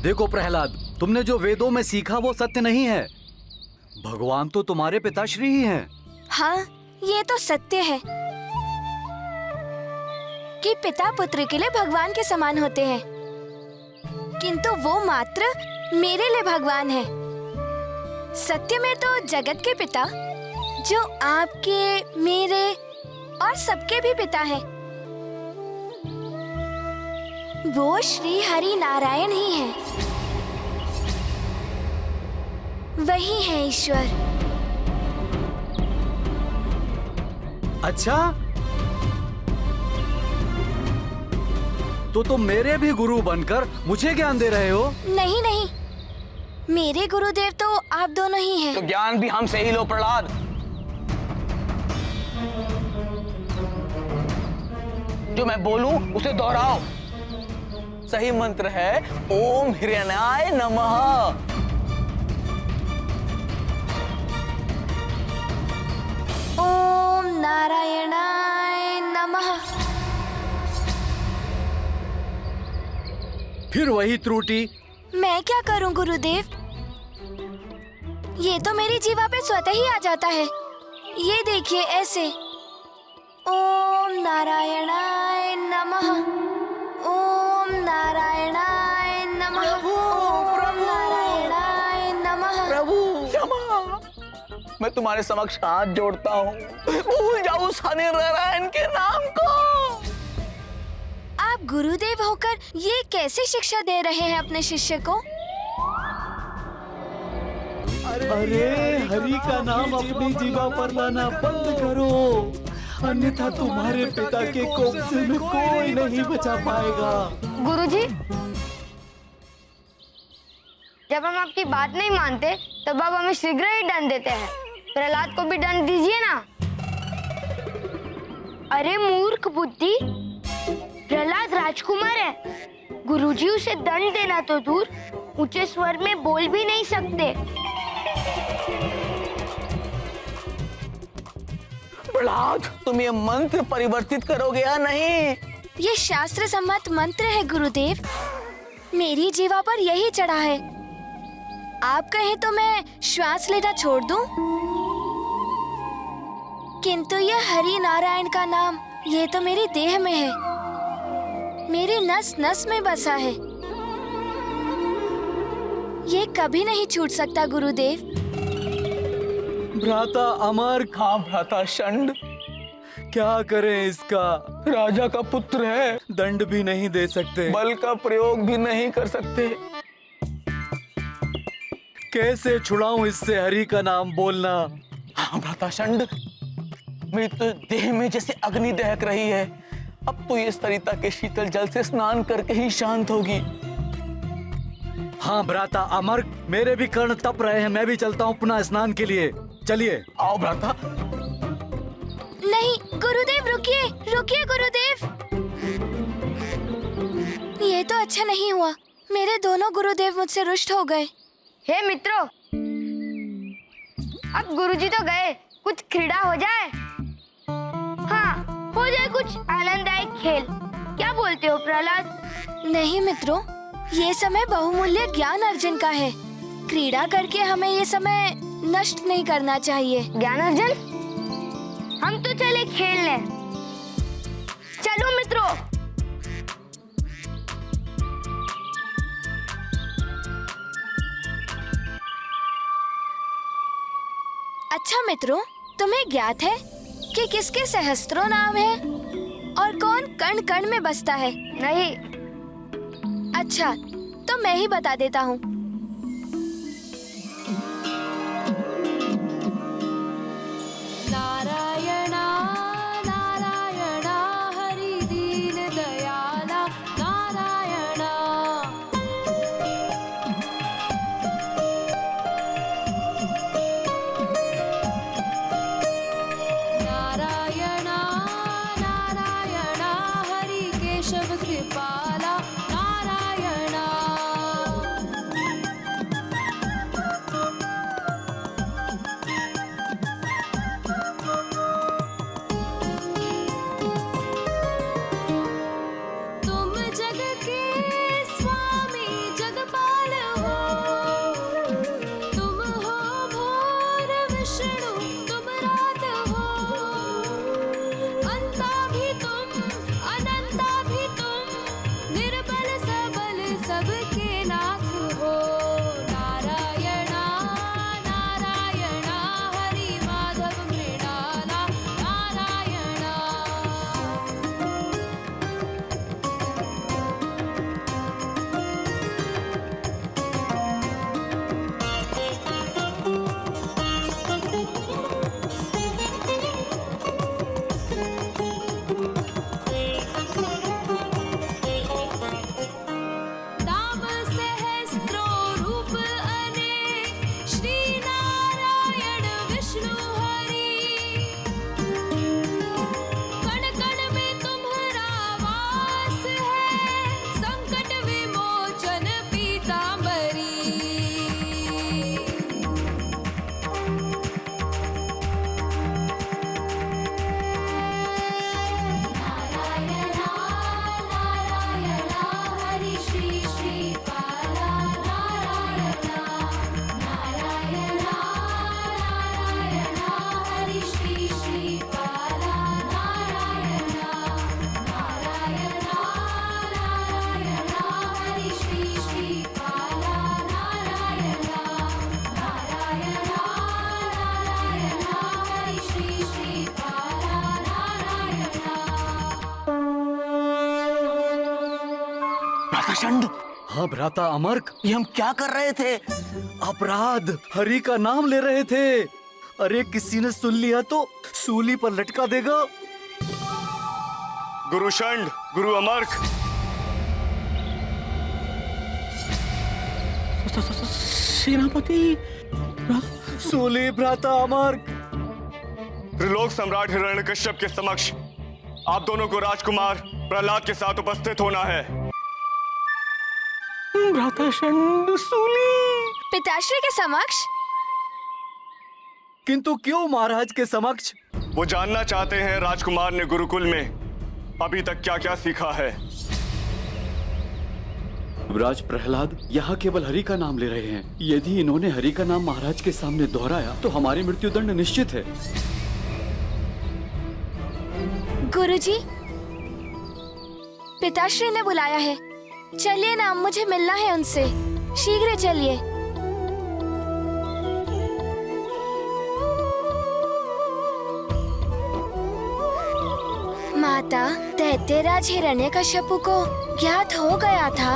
देखो प्रहलाद, तुमने जो वेदों में सीखा वो सत्य नहीं है। भगवान तो तुम्हारे पिताश्री ही हैं। हाँ, ये तो सत्य है कि पिता पुत्र के लिए भगवान के समान होते हैं, किंतु वो मात्र मेरे लिए भगवान है। सत्य में तो जगत के पिता, जो आपके, मेरे और सबके भी पिता हैं, वो श्री हरि नारायण ही हैं। वही है ईश्वर। अच्छा, तो तुम मेरे भी गुरु बनकर मुझे ज्ञान दे रहे हो? नहीं नहीं, मेरे गुरुदेव तो आप दोनों ही हैं। तो ज्ञान भी हमसे ही लो प्रहलाद। जो मैं बोलूं उसे दोहराओ। सही मंत्र है ओम हिरण्याय नमः। ओम नारायणाय नमः। फिर वही त्रुटि। मैं क्या करूं गुरुदेव, ये तो मेरी जीवा पे स्वतः ही आ जाता है। ये देखिए ऐसे, ओम नारायणाय नमः, ओम नारायणाय नमः, ओम नारायणाय नमः। प्रभु क्षमा, मैं तुम्हारे समक्ष हाथ जोड़ता हूँ। भूल जाओ उस हरि नारायण के नाम को। आप गुरुदेव होकर ये कैसे शिक्षा दे रहे हैं अपने शिष्य को? अरे हरि का नाम अपनी जीवा पर लाना बंद करो, अन्यथा तुम्हारे पिता के कोप से में कोई नहीं बचा पाएगा। गुरुजी, जब हम आपकी बात नहीं मानते तब आप हमें शीघ्र ही दंड देते हैं। प्रहलाद को भी दंड दीजिए ना। अरे मूर्ख बुद्धि, प्रहलाद राजकुमार है। गुरुजी उसे दंड देना तो दूर, ऊंचे स्वर में बोल भी नहीं सकते। प्रहलाद, तुम ये मंत्र परिवर्तित करोगे या नहीं? ये शास्त्र सम्मत मंत्र है गुरुदेव, मेरी जीवा पर यही चढ़ा है। आप कहें तो मैं श्वास लेना छोड़ दूं, किंतु ये हरि नारायण का नाम, ये तो मेरी देह में है, मेरी नस नस में बसा है। ये कभी नहीं छूट सकता गुरुदेव। भ्राता अमर, हाँ भ्राता षंड, क्या करें इसका? राजा का पुत्र है, दंड भी नहीं दे सकते, बल का प्रयोग भी नहीं कर सकते। कैसे छुड़ाऊं इससे हरि का नाम बोलना? हाँ भ्राता षंड, मेरी तो देह में जैसे अग्नि दहक रही है। अब तो ये सरिता के शीतल जल से स्नान करके ही शांत होगी। हाँ भ्राता अमर, मेरे भी कर्ण तप रहे हैं, मैं भी चलता हूँ पुनः स्नान के लिए। चलिए। आओ भ्राता। नहीं गुरुदेव, रुकिए रुकिए गुरुदेव, ये तो अच्छा नहीं हुआ। मेरे दोनों गुरुदेव मुझसे रुष्ट हो गए। हे मित्रों, अब गुरुजी तो गए, कुछ क्रीड़ा हो जाए। हाँ, हो जाए कुछ आनंददायक खेल। क्या बोलते हो प्रहलाद? नहीं मित्रों, ये समय बहुमूल्य ज्ञान अर्जन का है। क्रीड़ा करके हमें ये समय नष्ट नहीं करना चाहिए। ज्ञान अर्जन? हम तो चले खेलने। चलो मित्रों। अच्छा मित्रों, तुम्हें ज्ञात है कि किसके सहस्त्रों नाम है और कौन कण कण में बसता है? नहीं। अच्छा, तो मैं ही बता देता हूँ। नारायणा नारायणा हरि दीन दयाला नारायणा। नारायणा नारायणा हरि केशव कृपाला नारायणा। सबके नाथ हो नारायणा नारायणा हरि माधव मृणाला नारायणा नाम सहस्रो रूप अनेक श्री नारायण विष्णु हरि कण कण में तुम्हारा वास है संकट विमोचन पीतांबरी नारायणा नारायणा हरि श्री श्रीपाला नारायणा नारायणा नारायणा हरि श्री श्रीपाला नारायणा नारायणा नारायणा हरि श्री श्रीपाला नारायणा नारायणा नारायणा हरि श्री श्रीपाला नारायणा भ्राताचंड, हाँ भ्राता अमर्क, ये हम क्या कर रहे थे? अपराध, हरि का नाम ले रहे थे। अरे किसी ने सुन लिया तो सूली पर लटका देगा। गुरु शंड, गुरु अमर्क, सेनापति सूली भ्राता अमर्क। त्रिलोक सम्राट हिरण्यकश्यप के समक्ष आप दोनों को राजकुमार प्रहलाद के साथ उपस्थित होना है। भ्राताचंड, सूली। पिताश्री के समक्ष? किंतु क्यों महाराज के समक्ष? वो जानना चाहते हैं राजकुमार ने गुरुकुल में अभी तक क्या क्या सीखा है। युवराज प्रहलाद यहाँ केवल हरि का नाम ले रहे हैं। यदि इन्होंने हरि का नाम महाराज के सामने दोहराया तो हमारी मृत्युदंड निश्चित है। गुरुजी, पिताश्री ने बुलाया है। चलिए ना, मुझे मिलना है उनसे। शीघ्र चलिए। माता, दैत्यराज हिरण्यकश्यपु को ज्ञात हो गया था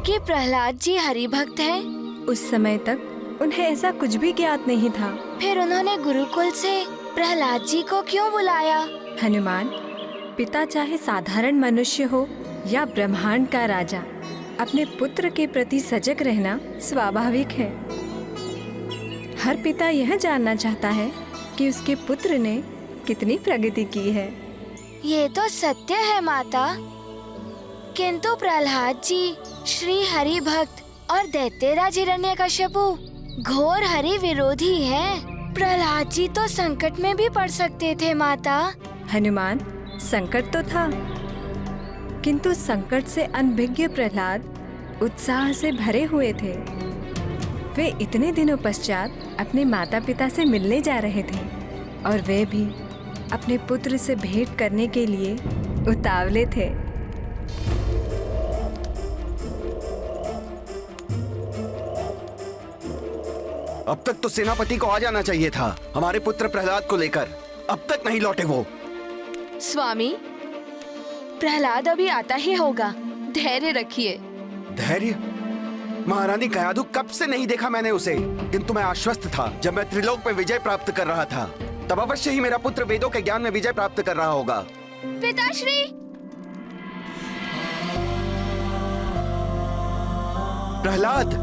कि प्रहलाद जी हरि भक्त हैं। उस समय तक उन्हें ऐसा कुछ भी ज्ञात नहीं था। फिर उन्होंने गुरुकुल से प्रहलाद जी को क्यों बुलाया? हनुमान, पिता चाहे साधारण मनुष्य हो या ब्रह्मांड का राजा, अपने पुत्र के प्रति सजग रहना स्वाभाविक है। हर पिता यह जानना चाहता है कि उसके पुत्र ने कितनी प्रगति की है। ये तो सत्य है माता, किंतु प्रहलाद जी श्री हरि भक्त और दैत्यराज हिरण्यकश्यपु घोर हरि विरोधी हैं। प्रहलाद जी तो संकट में भी पड़ सकते थे माता। हनुमान, संकट तो था, किंतु संकट से अनभिज्ञ प्रहलाद उत्साह से भरे हुए थे। वे इतने दिनों पश्चात अपने माता पिता से मिलने जा रहे थे और वे भी अपने पुत्र से भेंट करने के लिए उतावले थे। अब तक तो सेनापति को आ जाना चाहिए था हमारे पुत्र प्रहलाद को लेकर। अब तक नहीं लौटे वो। स्वामी, प्रहलाद अभी आता ही होगा, धैर्य रखिए। धैर्य? महारानी कयाधु, कब से नहीं देखा मैंने उसे, किंतु मैं आश्वस्त था जब मैं त्रिलोक पे विजय प्राप्त कर रहा था। तब अवश्य ही मेरा पुत्र वेदों के ज्ञान में विजय प्राप्त कर रहा होगा। पिताश्री! प्रहलाद!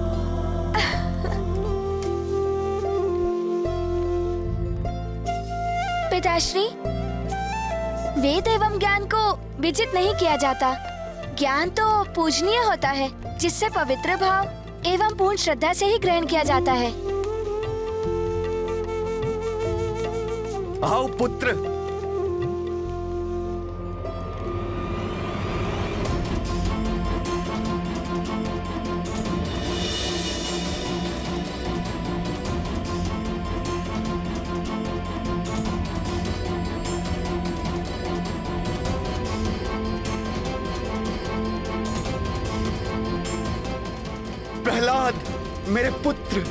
पिताश्री, वेद एवं ज्ञान को विजित नहीं किया जाता। ज्ञान तो पूजनीय होता है, जिससे पवित्र भाव एवं पूर्ण श्रद्धा से ही ग्रहण किया जाता है। आओ पुत्र। प्रहलाद, मेरे पुत्र।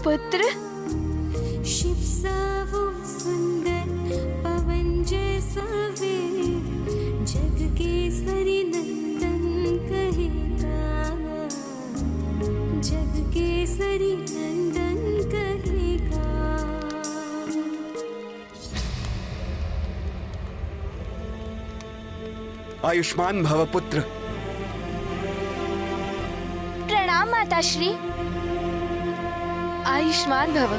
पुत्र, सुंदर पवन जैसा वेग, जग के सरी नंदन कहेगा, जग के सरी नंदन कहेगा। आयुष्मान भव पुत्र। प्रणाम माताश्री। आयुष्मान भव।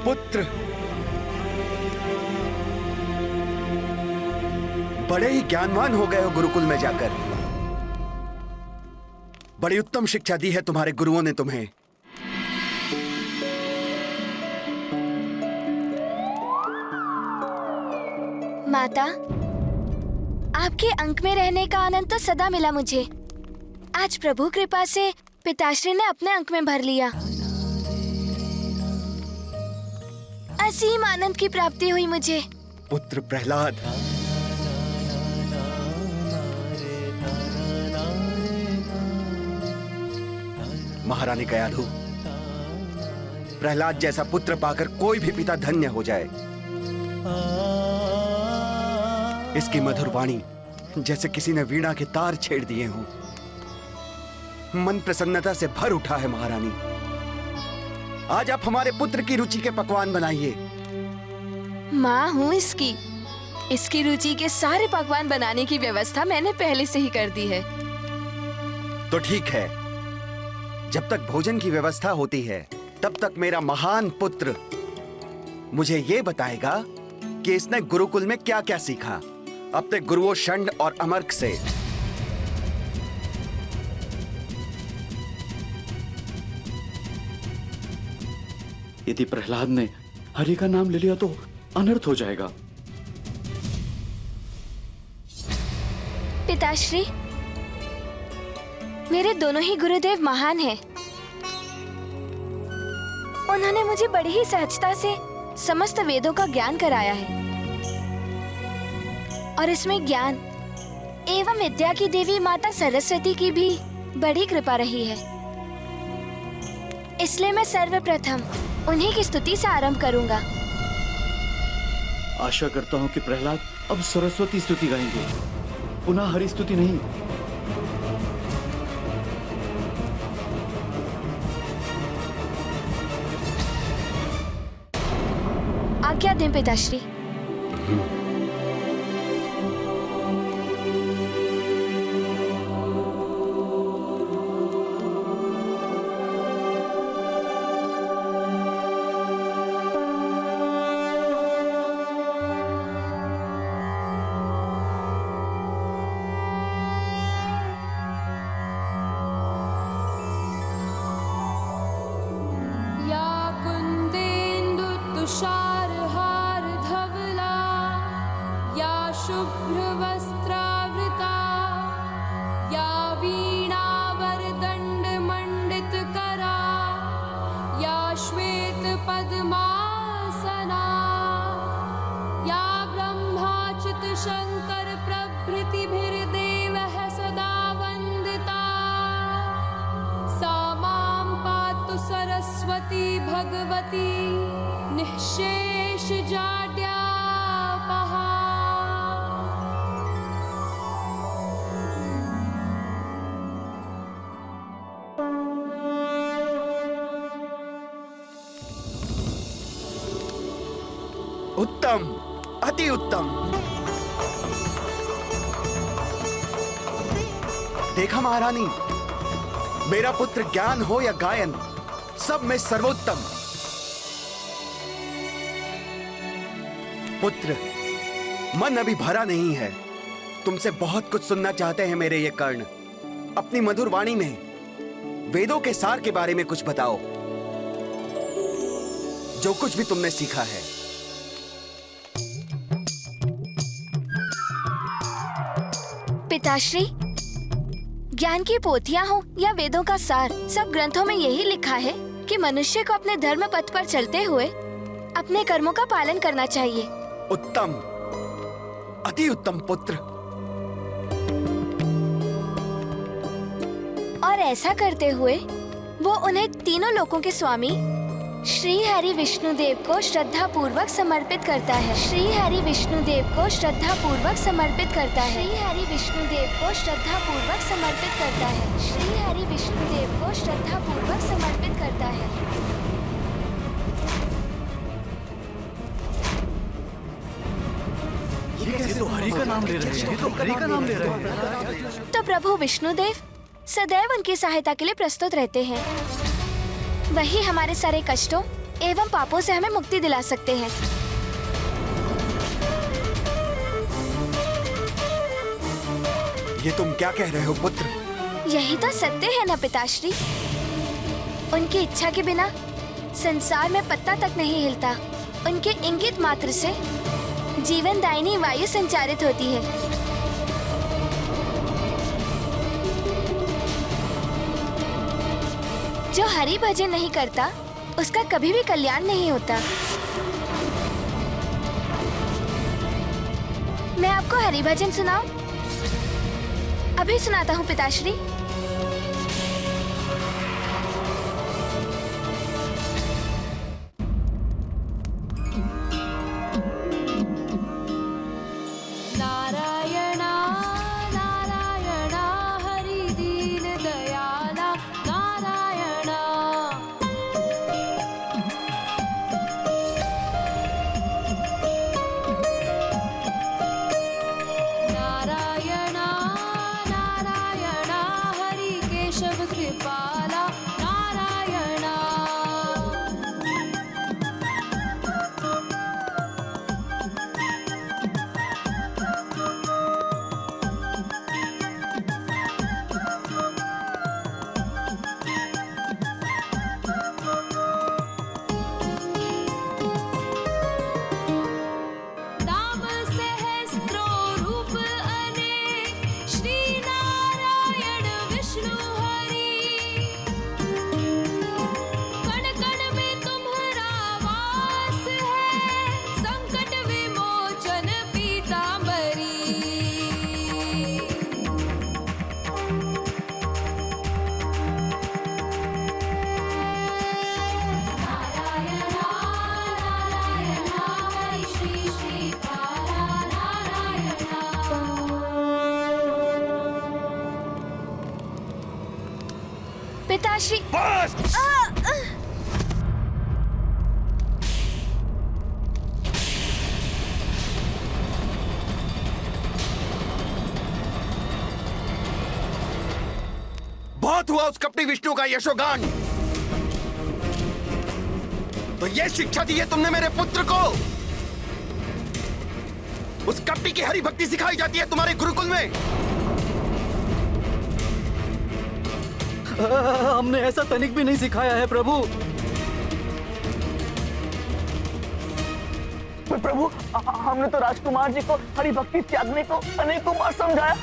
पुत्र, बड़े ही ज्ञानवान हो गए हो गुरुकुल में जाकर। बड़ी उत्तम शिक्षा दी है तुम्हारे गुरुओं ने तुम्हें। माता, आपके अंक में रहने का आनंद तो सदा मिला मुझे। आज प्रभु कृपा से पिताश्री ने अपने अंक में भर लिया। असीम आनंद की प्राप्ति हुई मुझे। पुत्र प्रहलाद, महारानी कयाधु, प्रहलाद जैसा पुत्र पाकर कोई भी पिता धन्य हो जाए। इसकी मधुर वाणी जैसे किसी ने वीणा के तार छेड़ दिए हों। मन प्रसन्नता से भर उठा है महारानी। आज आप हमारे पुत्र की रुचि के पकवान बनाइए। माँ हूँ इसकी। इसकी रुचि के सारे पकवान बनाने की व्यवस्था मैंने पहले से ही कर दी है। तो ठीक है, जब तक भोजन की व्यवस्था होती है तब तक मेरा महान पुत्र मुझे ये बताएगा कि इसने गुरुकुल में क्या क्या सीखा अपने गुरुओं षंड और अमर्क से। यदि प्रहलाद ने हरि का नाम ले लिया तो अनर्थ हो जाएगा। पिताश्री, मेरे दोनों ही गुरुदेव महान हैं। उन्होंने मुझे बड़ी ही सहजता से समस्त वेदों का ज्ञान कराया है और इसमें ज्ञान एवं विद्या की देवी माता सरस्वती की भी बड़ी कृपा रही है। इसलिए मैं सर्वप्रथम उन्हीं की स्तुति से आरंभ करूंगा। आशा करता हूं कि प्रहलाद अब सरस्वती स्तुति गाएंगे, पुनः हरि स्तुति नहीं। आज्ञा दें पिताश्री। शुभ्रवस्त्रावृता, या वीणावरदण्डमण्डितकरा, या श्वेतपद्मासना, या ब्रह्माच्युतशङ्करप्रभृतिभिर्देवः सदा वन्दिता, सा मां पातु सरस्वती भगवती निःशेषजाड्यापहा। उत्तम, अति उत्तम। देखा महारानी, मेरा पुत्र ज्ञान हो या गायन, सब में सर्वोत्तम। पुत्र, मन अभी भरा नहीं है। तुमसे बहुत कुछ सुनना चाहते हैं मेरे ये कर्ण। अपनी मधुर वाणी में वेदों के सार के बारे में कुछ बताओ। जो कुछ भी तुमने सीखा है। पिताश्री, ज्ञान की पोथियां हो या वेदों का सार, सब ग्रंथों में यही लिखा है कि मनुष्य को अपने धर्म पथ पर चलते हुए अपने कर्मों का पालन करना चाहिए। उत्तम, अति उत्तम पुत्र। और ऐसा करते हुए वो उन्हें तीनों लोकों के स्वामी श्री हरि विष्णुदेव को श्रद्धा पूर्वक समर्पित करता है। श्री हरि विष्णुदेव को श्रद्धा पूर्वक समर्पित करता है। श्री हरि विष्णुदेव को श्रद्धा पूर्वक समर्पित करता है। श्री हरि विष्णुदेव को श्रद्धा पूर्वक समर्पित करता है। ये तो हरि का नाम ले रहे हैं, ये तो हरि का नाम ले रहे हैं। तो प्रभु विष्णुदेव सदैव उनकी सहायता के लिए प्रस्तुत रहते हैं। वही हमारे सारे कष्टों एवं पापों से हमें मुक्ति दिला सकते हैं। ये तुम क्या कह रहे हो पुत्र? यही तो सत्य है ना पिताश्री। उनकी इच्छा के बिना संसार में पत्ता तक नहीं हिलता। उनके इंगित मात्र से जीवनदायिनी वायु संचारित होती है। जो हरि भजन नहीं करता उसका कभी भी कल्याण नहीं होता। मैं आपको हरि भजन सुनाऊं? अभी सुनाता हूँ पिताश्री। नारायणा नारायणा हरि दीन दयाला नारायणा। नारायणा नारायणा हरि केशव कृपाला नारायणा। नाम सहस्रो रूप अनेक श्री नारायण विष्णु हरि। कण कण में तुम्हारा वास है, संकट विमोचन पीतांबरी। नारायणा नारायणा हरि श्री श्रीकाला नारायणा। पिताश्री बस! बहुत हुआ उस कपटी विष्णु का यशोगान। तो ये शिक्षा दी है तुमने मेरे पुत्र को? उस कपटी की हरि भक्ति सिखाई जाती है तुम्हारे गुरुकुल में? हमने ऐसा तनिक भी नहीं सिखाया है प्रभु। प्रभु, हमने तो राजकुमार जी को हरि भक्ति त्यागने को अनेकों बार समझाया,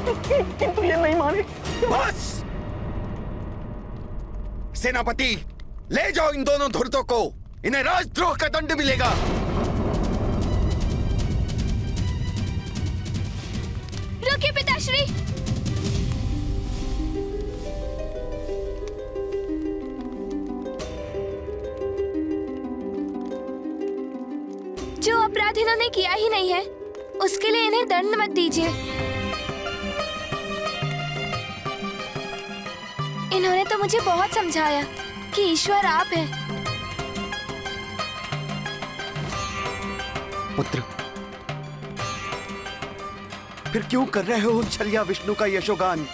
किंतु ये नहीं माने। बस! सेनापति, ले जाओ इन दोनों धूर्तों को। इन्हें राजद्रोह का दंड मिलेगा। रुकिए पिताश्री। जो अपराध इन्होंने किया ही नहीं है उसके लिए इन्हें दंड मत दीजिए। इन्होंने तो मुझे बहुत समझाया कि ईश्वर आप हैं। पुत्र, फिर क्यों कर रहे हो उस छलिया विष्णु का यशोगान?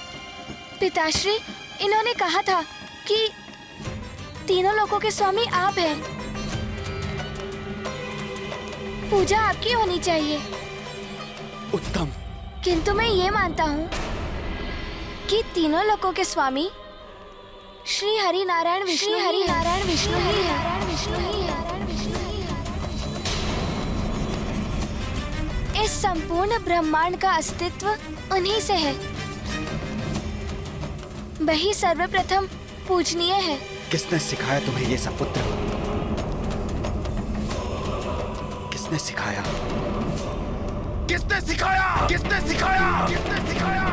पिताश्री, इन्होंने कहा था कि तीनों लोकों के स्वामी आप हैं। पूजा आपकी होनी चाहिए। उत्तम। किंतु मैं ये मानता हूँ कि तीनों लोकों के स्वामी श्री हरि नारायण विष्णु हरि नारायण विष्णु हरि नारायण विष्णु हरि नारायण विष्णु हरि नारायण विष्णु। इस संपूर्ण ब्रह्मांड का अस्तित्व उन्हीं से है। वही सर्वप्रथम पूजनीय है। किसने सिखाया तुम्हें ये सब पुत्र? किसने सिखाया? किसने सिखाया? किसने सिखाया? किसने सिखाया?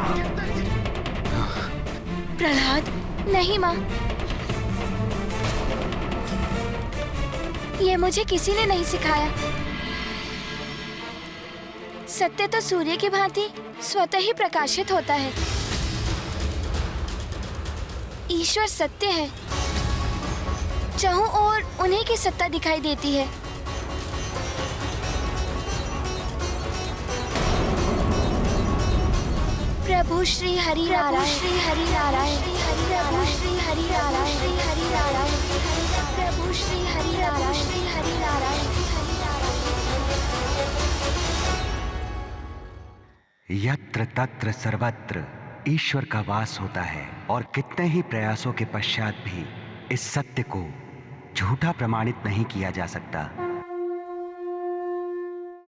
प्रहलाद, नहीं माँ, ये मुझे किसी ने नहीं सिखाया। सत्य तो सूर्य की भांति स्वतः ही प्रकाशित होता है। ईश्वर सत्य है, चाहूं और उन्हीं की सत्ता दिखाई देती है। प्रभु श्री हरि नारायण, श्री हरि नारायण, प्रभु श्री हरि नारायण, श्री हरि नारायण, प्रभु श्री हरि नारायण, श्री हरि नारायण, हरि नारायण। यत्र तत्र सर्वत्र ईश्वर का वास होता है और कितने ही प्रयासों के पश्चात भी इस सत्य को झूठा प्रमाणित नहीं किया जा सकता।